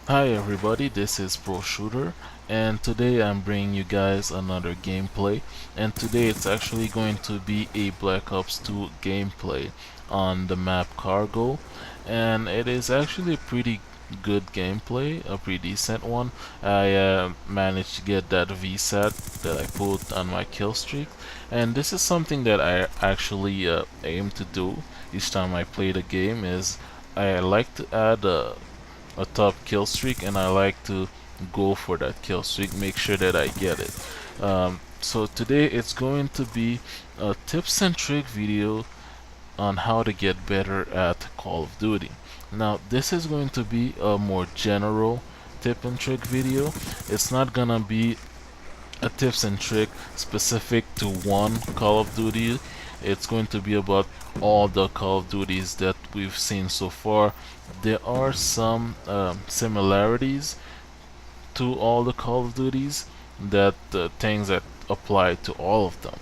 Hi everybody, this is Pro Shooter, and today I'm bringing you guys another gameplay, and today it's actually going to be a Black Ops 2 gameplay on the map Cargo, and it is actually a pretty good gameplay, a pretty decent one. I managed to get that VSAT that I put on my kill streak, and this is something that I actually aim to do each time I play the game. Is I like to add a top kill streak, and I like to go for that kill streak, make sure that I get it. So today it's going to be a tips and trick video on how to get better at Call of Duty. Now this is going to be a more general tip and trick video. It's not gonna be a tips and trick specific to one Call of Duty. It's going to be about all the Call of Duties that we've seen so far. There are some similarities to all the Call of Duties, that things that apply to all of them.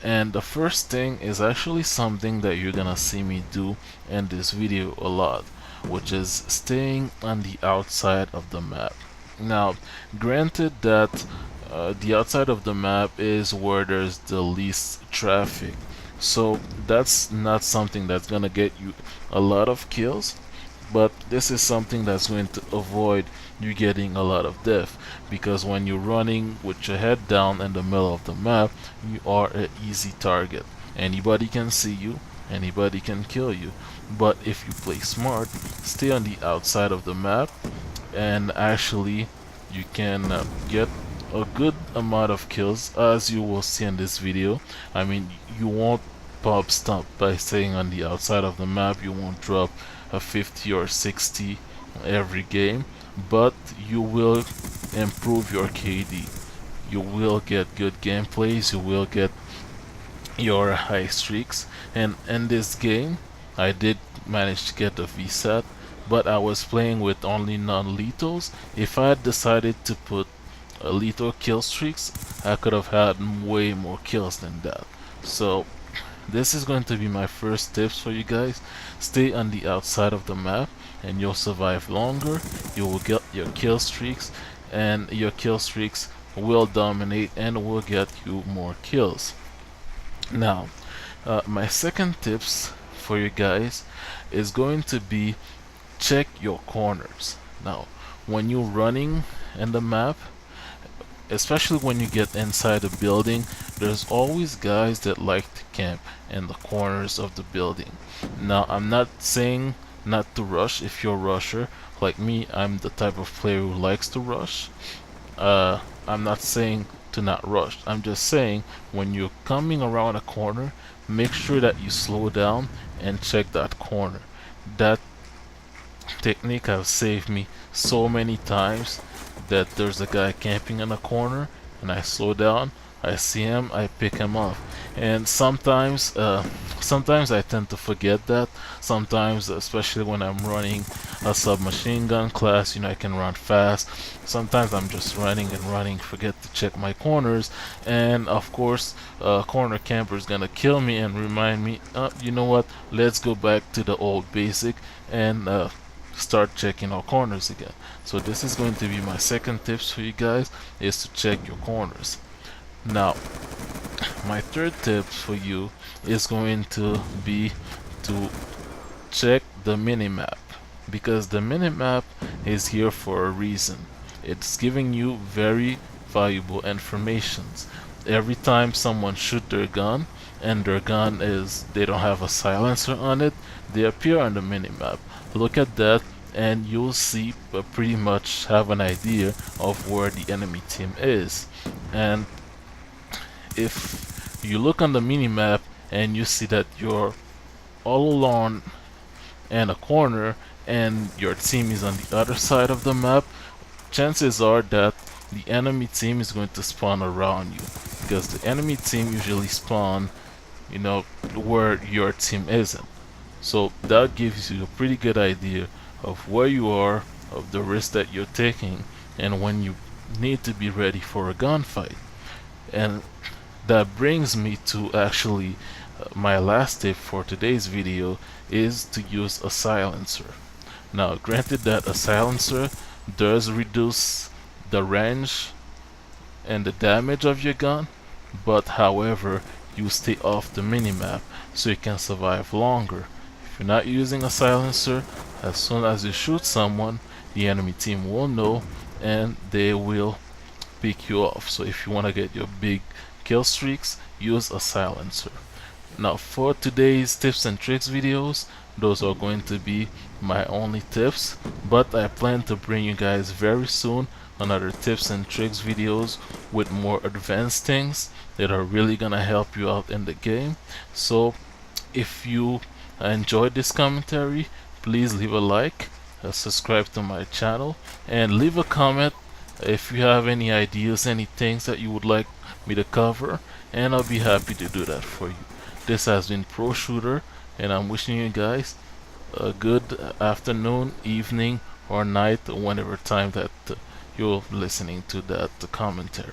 And the first thing is actually something that you're gonna see me do in this video a lot, which is staying on the outside of the map. Now, granted that the outside of the map is where there's the least traffic, so that's not something that's gonna get you a lot of kills, but this is something that's going to avoid you getting a lot of death, because when you're running with your head down in the middle of the map, you are an easy target. Anybody can see you, anybody can kill you. But if you play smart, stay on the outside of the map, and actually you can get a good amount of kills, as you will see in this video. I mean, you won't pop stomp by staying on the outside of the map. You won't drop a 50 or 60 every game, but you will improve your KD. You will get good gameplays, you will get your high streaks, and in this game I did manage to get the VSAT, but I was playing with only non-lethals. If I had decided to put lethal kill streaks, I could have had way more kills than that. So this is going to be my first tips for you guys. Stay on the outside of the map and you'll survive longer. You will get your kill streaks, and your kill streaks will dominate and will get you more kills. Now, my second tips for you guys is going to be check your corners. Now, when you're running in the map, especially when you get inside a building, there's always guys that like to camp in the corners of the building. Now, I'm not saying not to rush if you're a rusher. Like me, I'm the type of player who likes to rush. I'm not saying to not rush. I'm just saying when you're coming around a corner, make sure that you slow down and check that corner. That technique has saved me so many times, that there's a guy camping in a corner and I slow down, I see him, I pick him off. And sometimes I tend to forget that. Sometimes, especially when I'm running a submachine gun class, I can run fast. Sometimes I'm just running and running, forget to check my corners, and of course a corner camper is gonna kill me and remind me, you know what, let's go back to the old basic and start checking our corners again. So this is going to be my second tips for you guys, is to check your corners. Now, my third tip for you is going to be to check the minimap, because the minimap is here for a reason. It's giving you very valuable information. Every time someone shoot their gun and their gun is, they don't have a silencer on it, they appear on the minimap. Look at that and you'll see, pretty much have an idea of where the enemy team is. And if you look on the minimap and you see that you're all alone in a corner and your team is on the other side of the map, chances are that the enemy team is going to spawn around you, because the enemy team usually spawn, where your team isn't. So that gives you a pretty good idea of where you are, of the risk that you're taking, and when you need to be ready for a gunfight. And that brings me to actually my last tip for today's video, is to use a silencer. Now, granted that a silencer does reduce the range and the damage of your gun, but however, you stay off the minimap so you can survive longer. If you're not using a silencer, as soon as you shoot someone, the enemy team will know and they will pick you off. So if you want to get your big kill streaks, use a silencer. Now for today's tips and tricks videos, those are going to be my only tips, but I plan to bring you guys very soon another tips and tricks videos with more advanced things that are really gonna help you out in the game. So if you enjoyed this commentary, please leave a like, subscribe to my channel, and leave a comment if you have any ideas, any things that you would like me to cover, and I'll be happy to do that for you. This has been Pro Shooter, and I'm wishing you guys a good afternoon, evening, or night, whenever time that you're listening to that commentary.